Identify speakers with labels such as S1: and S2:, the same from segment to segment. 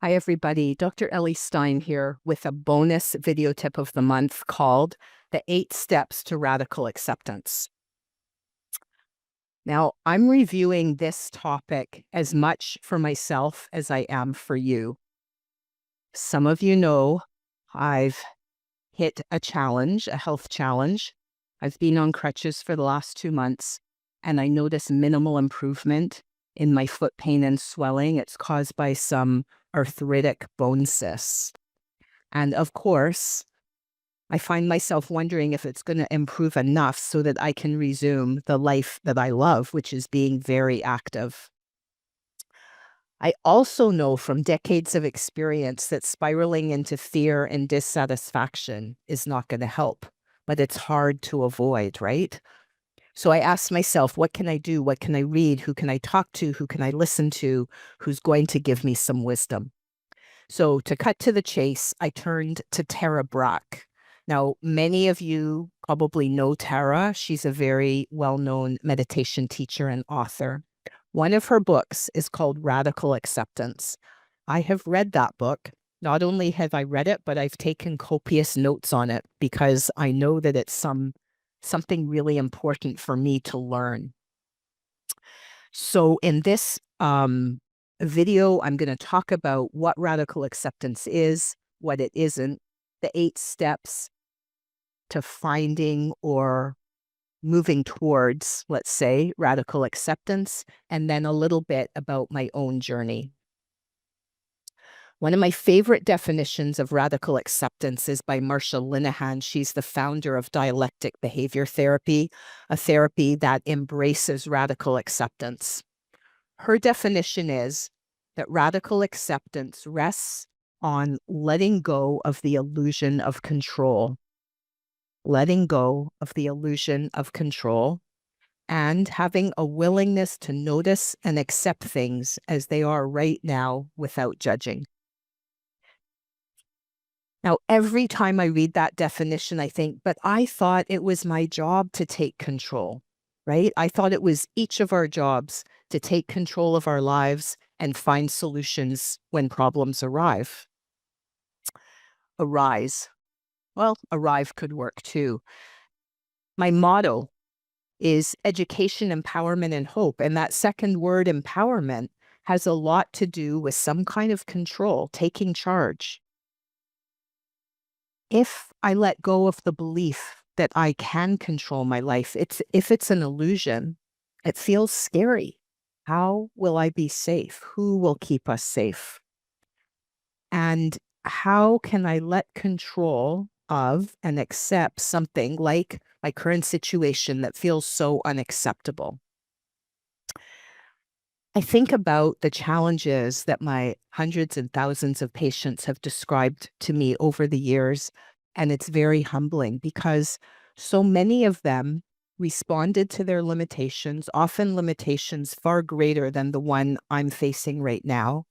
S1: Hi, everybody. Dr. Ellie Stein here with a bonus video tip of the month called The 8 Steps to Radical Acceptance. Now, I'm reviewing this topic as much for myself as I am for you. Some of you know I've hit a challenge, a health challenge. I've been on crutches for the last 2 months, and I notice minimal improvement in my foot pain and swelling. It's caused by some arthritic bone cysts. And of course, I find myself wondering if it's going to improve enough so that I can resume the life that I love, which is being very active. I also know from decades of experience that spiraling into fear and dissatisfaction is not going to help, but it's hard to avoid, right? So I asked myself, what can I do? What can I read? Who can I talk to? Who can I listen to? Who's going to give me some wisdom? So to cut to the chase, I turned to Tara Brach. Now, many of you probably know Tara. She's a very well-known meditation teacher and author. One of her books is called Radical Acceptance. I have read that book. Not only have I read it, but I've taken copious notes on it because I know that it's something really important for me to learn. So in this video, I'm going to talk about what radical acceptance is, what it isn't, the 8 steps to finding or moving towards, let's say, radical acceptance, and then a little bit about my own journey. One of my favorite definitions of radical acceptance is by Marsha Linehan. She's the founder of dialectic behavior therapy, a therapy that embraces radical acceptance. Her definition is that radical acceptance rests on letting go of the illusion of control, letting go of the illusion of control, and having a willingness to notice and accept things as they are right now without judging. Now, every time I read that definition, I think, but I thought it was my job to take control, right? I thought it was each of our jobs to take control of our lives and find solutions when problems arise. Well, arrive could work too. My motto is education, empowerment, and hope. And that second word, empowerment, has a lot to do with some kind of control, taking charge. If I let go of the belief that I can control my life, if it's an illusion, it feels scary. How will I be safe? Who will keep us safe? And how can I let control of and accept something like my current situation that feels so unacceptable? I think about the challenges that my hundreds and thousands of patients have described to me over the years, and it's very humbling because so many of them responded to their limitations, often limitations far greater than the one I'm facing right now.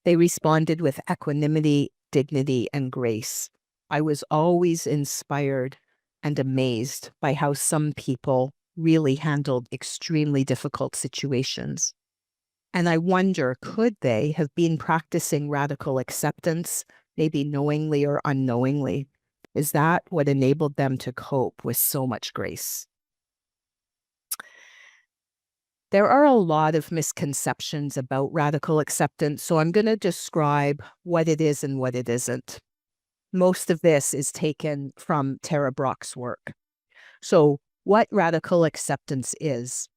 S1: They responded with equanimity, dignity, and grace. I was always inspired and amazed by how some people really handled extremely difficult situations. And I wonder, could they have been practicing radical acceptance, maybe knowingly or unknowingly? Is that what enabled them to cope with so much grace? There are a lot of misconceptions about radical acceptance, so I'm going to describe what it is and what it isn't. Most of this is taken from Tara Brach's work. So what radical acceptance is,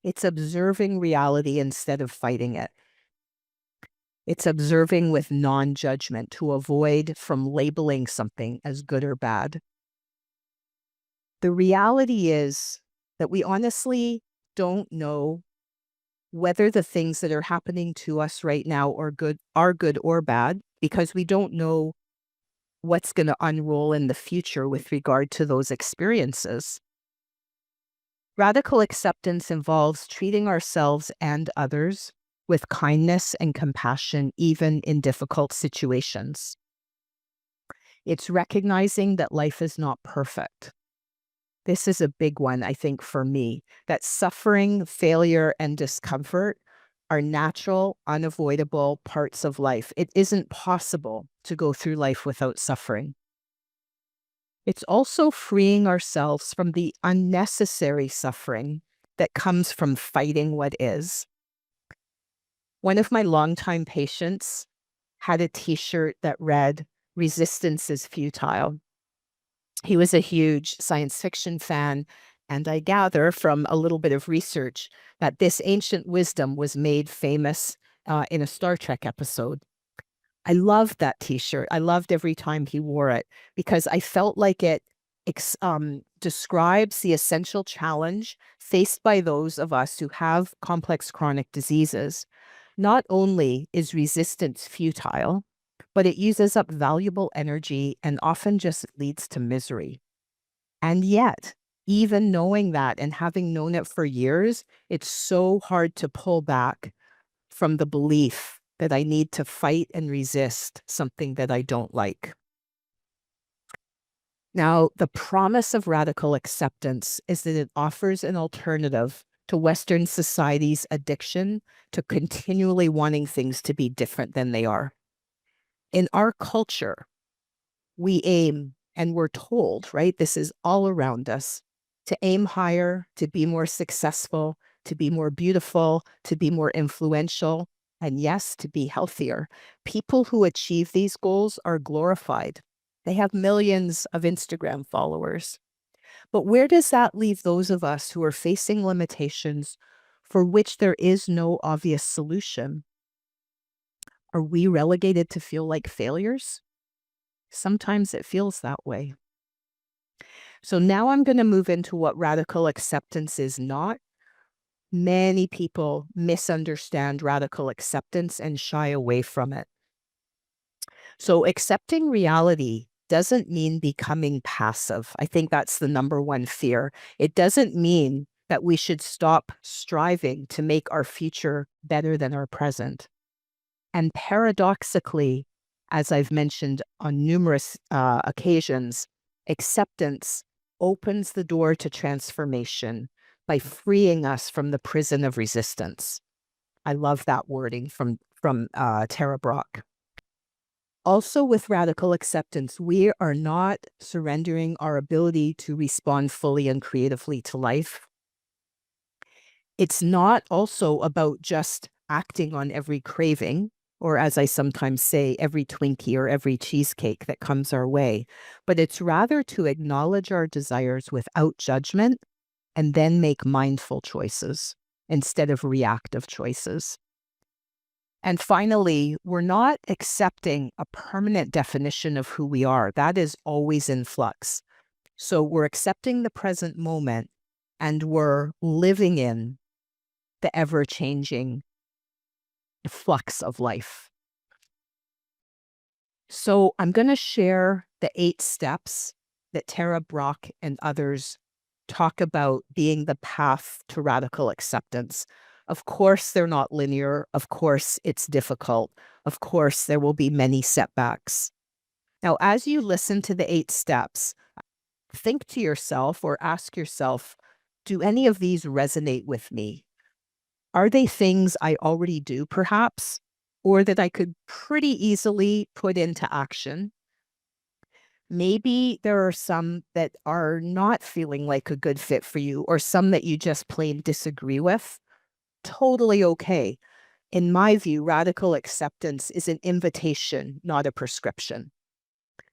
S1: it's observing reality instead of fighting it. It's observing with non-judgment to avoid from labeling something as good or bad. The reality is that we honestly don't know whether the things that are happening to us right now are good or bad, because we don't know what's going to unroll in the future with regard to those experiences. Radical acceptance involves treating ourselves and others with kindness and compassion, even in difficult situations. It's recognizing that life is not perfect. This is a big one, I think, for me, that suffering, failure, and discomfort are natural, unavoidable parts of life. It isn't possible to go through life without suffering. It's also freeing ourselves from the unnecessary suffering that comes from fighting what is. One of my longtime patients had a t-shirt that read, "Resistance is futile." He was a huge science fiction fan, and I gather from a little bit of research that this ancient wisdom was made famous in a Star Trek episode. I loved that t-shirt. I loved every time he wore it because I felt like it describes the essential challenge faced by those of us who have complex chronic diseases. Not only is resistance futile, but it uses up valuable energy and often just leads to misery. And yet, even knowing that and having known it for years, it's so hard to pull back from the belief that I need to fight and resist something that I don't like. Now, the promise of radical acceptance is that it offers an alternative to Western society's addiction to continually wanting things to be different than they are. In our culture, we aim and we're told, right? This is all around us to aim higher, to be more successful, to be more beautiful, to be more influential, and yes, to be healthier. People who achieve these goals are glorified. They have millions of Instagram followers. But where does that leave those of us who are facing limitations for which there is no obvious solution? Are we relegated to feel like failures? Sometimes it feels that way. So now I'm going to move into what radical acceptance is not. Many people misunderstand radical acceptance and shy away from it. So accepting reality doesn't mean becoming passive. I think that's the number one fear. It doesn't mean that we should stop striving to make our future better than our present. And paradoxically, as I've mentioned on numerous occasions, acceptance opens the door to transformation by freeing us from the prison of resistance. I love that wording from Tara Brach. Also, with radical acceptance, we are not surrendering our ability to respond fully and creatively to life. It's not also about just acting on every craving, or as I sometimes say, every Twinkie or every cheesecake that comes our way, but it's rather to acknowledge our desires without judgment and then make mindful choices instead of reactive choices. And finally, we're not accepting a permanent definition of who we are. That is always in flux. So we're accepting the present moment and we're living in the ever-changing flux of life. So I'm going to share the 8 steps that Tara Brach and others talk about being the path to radical acceptance. Of course, they're not linear. Of course, it's difficult. Of course, there will be many setbacks. Now, as you listen to the 8 steps, think to yourself or ask yourself, do any of these resonate with me? Are they things I already do, perhaps, or that I could pretty easily put into action? Maybe there are some that are not feeling like a good fit for you, or some that you just plain disagree with. Totally okay. In my view, radical acceptance is an invitation, not a prescription.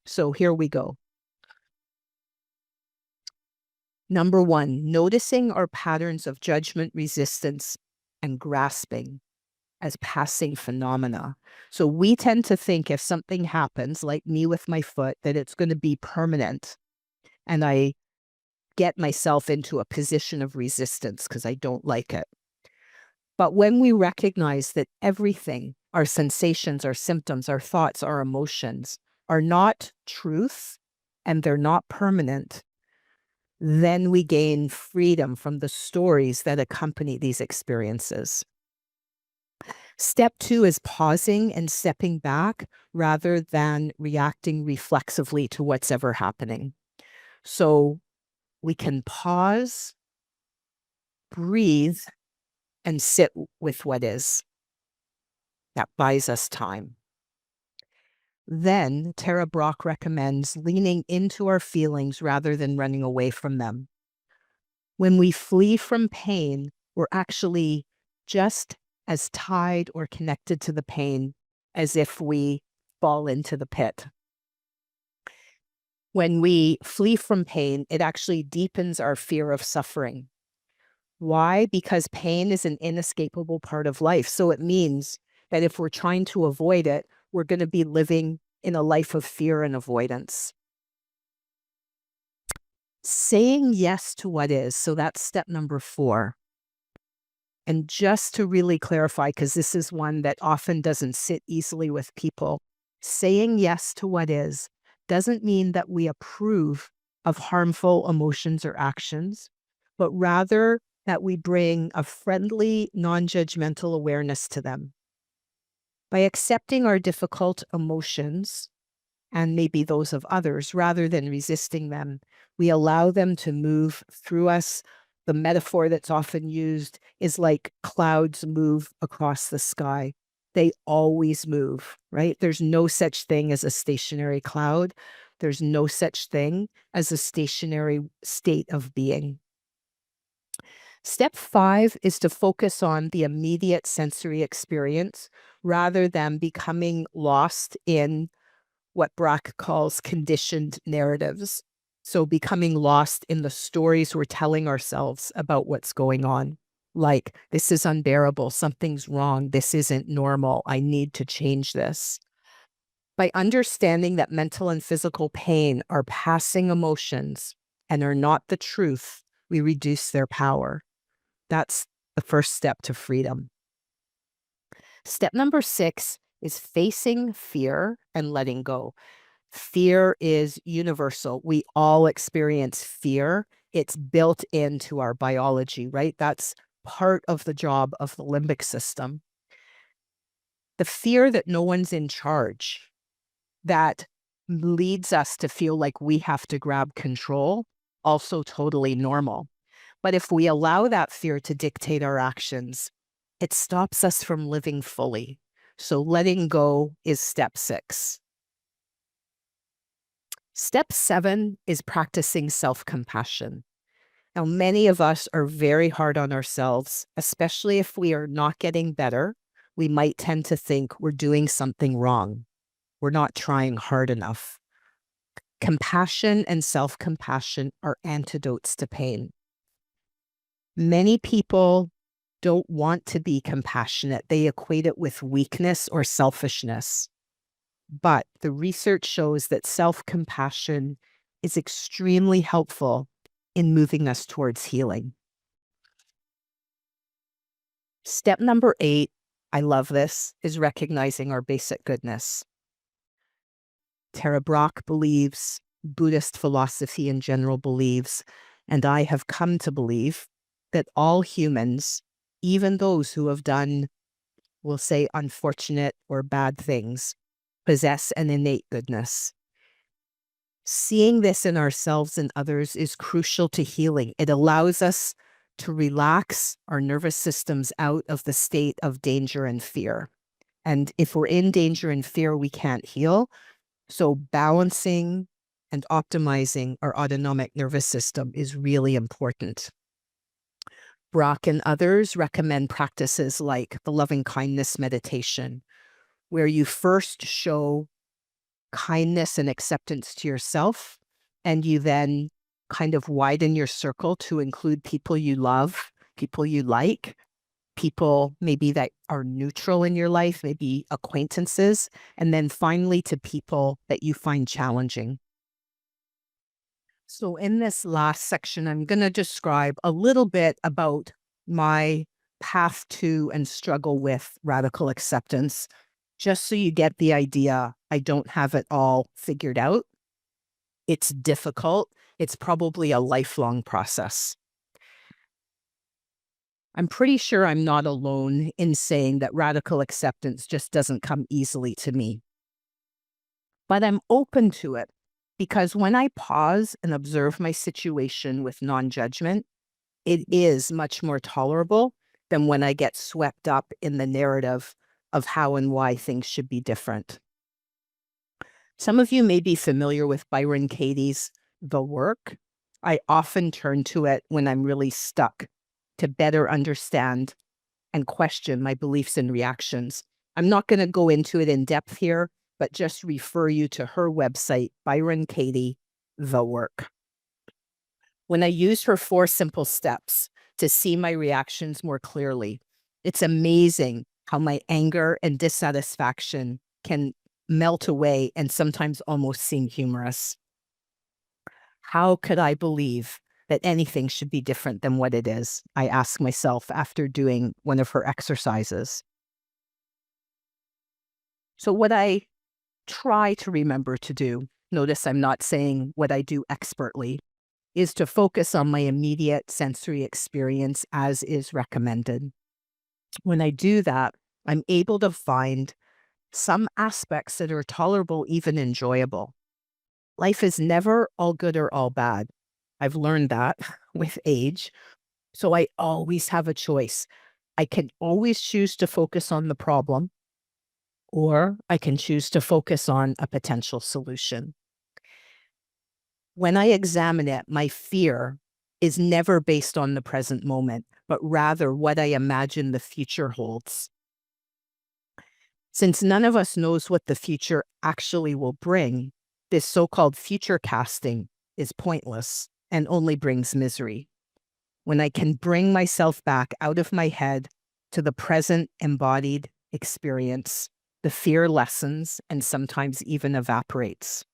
S1: So here we go. Number 1, noticing our patterns of judgment, resistance, and grasping as passing phenomena. So we tend to think if something happens, like me with my foot, that it's going to be permanent. And I get myself into a position of resistance because I don't like it. But when we recognize that everything, our sensations, our symptoms, our thoughts, our emotions, are not truth and they're not permanent, then we gain freedom from the stories that accompany these experiences. Step 2 is pausing and stepping back rather than reacting reflexively to what's ever happening. So we can pause, breathe, and sit with what is. That buys us time. Then Tara Brach recommends leaning into our feelings rather than running away from them. When we flee from pain, we're actually just as tied or connected to the pain as if we fall into the pit. When we flee from pain, it actually deepens our fear of suffering. Why? Because pain is an inescapable part of life. So it means that if we're trying to avoid it, we're going to be living in a life of fear and avoidance. Saying yes to what is. So that's step number 4. And just to really clarify, because this is one that often doesn't sit easily with people, saying yes to what is doesn't mean that we approve of harmful emotions or actions, but rather that we bring a friendly, non-judgmental awareness to them. By accepting our difficult emotions, and maybe those of others, rather than resisting them, we allow them to move through us. The metaphor that's often used is like clouds move across the sky. They always move, right? There's no such thing as a stationary cloud. There's no such thing as a stationary state of being. Step 5 is to focus on the immediate sensory experience rather than becoming lost in what Brach calls conditioned narratives. So becoming lost in the stories we're telling ourselves about what's going on. Like, this is unbearable, something's wrong, this isn't normal, I need to change this. By understanding that mental and physical pain are passing emotions and are not the truth, we reduce their power. That's the first step to freedom. Step number 6 is facing fear and letting go. Fear is universal. We all experience fear. It's built into our biology, right? That's part of the job of the limbic system. The fear that no one's in charge, that leads us to feel like we have to grab control, also totally normal. But if we allow that fear to dictate our actions, it stops us from living fully. So letting go is step 6. Step 7 is practicing self-compassion. Now, many of us are very hard on ourselves, especially if we are not getting better. We might tend to think we're doing something wrong. We're not trying hard enough. Compassion and self-compassion are antidotes to pain. Many people don't want to be compassionate. They equate it with weakness or selfishness. But the research shows that self-compassion is extremely helpful in moving us towards healing. Step number 8, I love this, is recognizing our basic goodness. Tara Brach believes, Buddhist philosophy in general believes, and I have come to believe that all humans, even those who have done, we'll say, unfortunate or bad things, possess an innate goodness. Seeing this in ourselves and others is crucial to healing. It allows us to relax our nervous systems out of the state of danger and fear. And if we're in danger and fear, we can't heal. So balancing and optimizing our autonomic nervous system is really important. Brach and others recommend practices like the loving kindness meditation, where you first show kindness and acceptance to yourself, and you then kind of widen your circle to include people you love, people you like, people maybe that are neutral in your life, maybe acquaintances, and then finally to people that you find challenging. So in this last section, I'm going to describe a little bit about my path to and struggle with radical acceptance, just so you get the idea. I don't have it all figured out. It's difficult. It's probably a lifelong process. I'm pretty sure I'm not alone in saying that radical acceptance just doesn't come easily to me. But I'm open to it because when I pause and observe my situation with non-judgment, it is much more tolerable than when I get swept up in the narrative of how and why things should be different. Some of you may be familiar with Byron Katie's The Work. I often turn to it when I'm really stuck to better understand and question my beliefs and reactions. I'm not going to go into it in depth here, but just refer you to her website, Byron Katie, The Work. When I use her 4 simple steps to see my reactions more clearly, it's amazing how my anger and dissatisfaction can melt away and sometimes almost seem humorous. How could I believe that anything should be different than what it is? I ask myself after doing one of her exercises. So what I try to remember to do, notice I'm not saying what I do expertly, is to focus on my immediate sensory experience as is recommended. When I do that, I'm able to find some aspects that are tolerable, even enjoyable. Life is never all good or all bad. I've learned that with age. So I always have a choice. I can always choose to focus on the problem, or I can choose to focus on a potential solution. When I examine it, my fear is never based on the present moment, but rather what I imagine the future holds. Since none of us knows what the future actually will bring, this so-called future casting is pointless and only brings misery. When I can bring myself back out of my head to the present embodied experience, the fear lessens and sometimes even evaporates.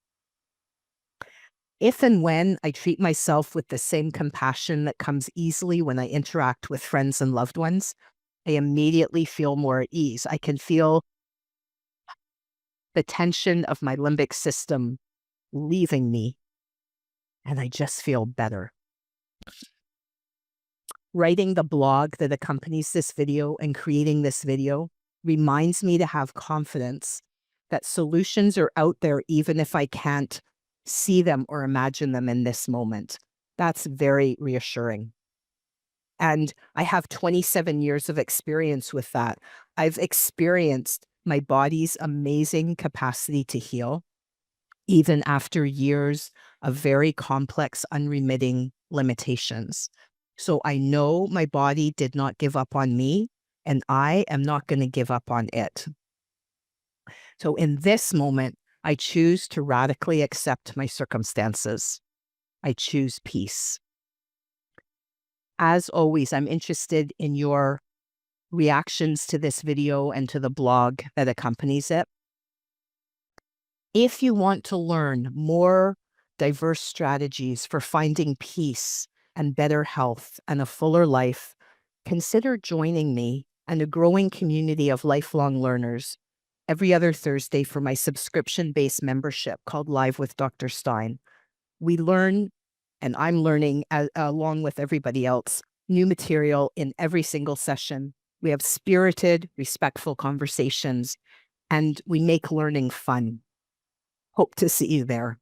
S1: If and when I treat myself with the same compassion that comes easily when I interact with friends and loved ones, I immediately feel more at ease. I can feel the tension of my limbic system leaving me, and I just feel better. Writing the blog that accompanies this video and creating this video reminds me to have confidence that solutions are out there even if I can't see them or imagine them in this moment. That's very reassuring. And I have 27 years of experience with that. I've experienced my body's amazing capacity to heal, even after years of very complex, unremitting limitations. So I know my body did not give up on me, and I am not going to give up on it. So in this moment, I choose to radically accept my circumstances. I choose peace. As always, I'm interested in your reactions to this video and to the blog that accompanies it. If you want to learn more diverse strategies for finding peace and better health and a fuller life, consider joining me and a growing community of lifelong learners every other Thursday for my subscription-based membership called Live with Dr. Stein. We learn, and I'm learning along with everybody else, new material in every single session. We have spirited, respectful conversations, and we make learning fun. Hope to see you there.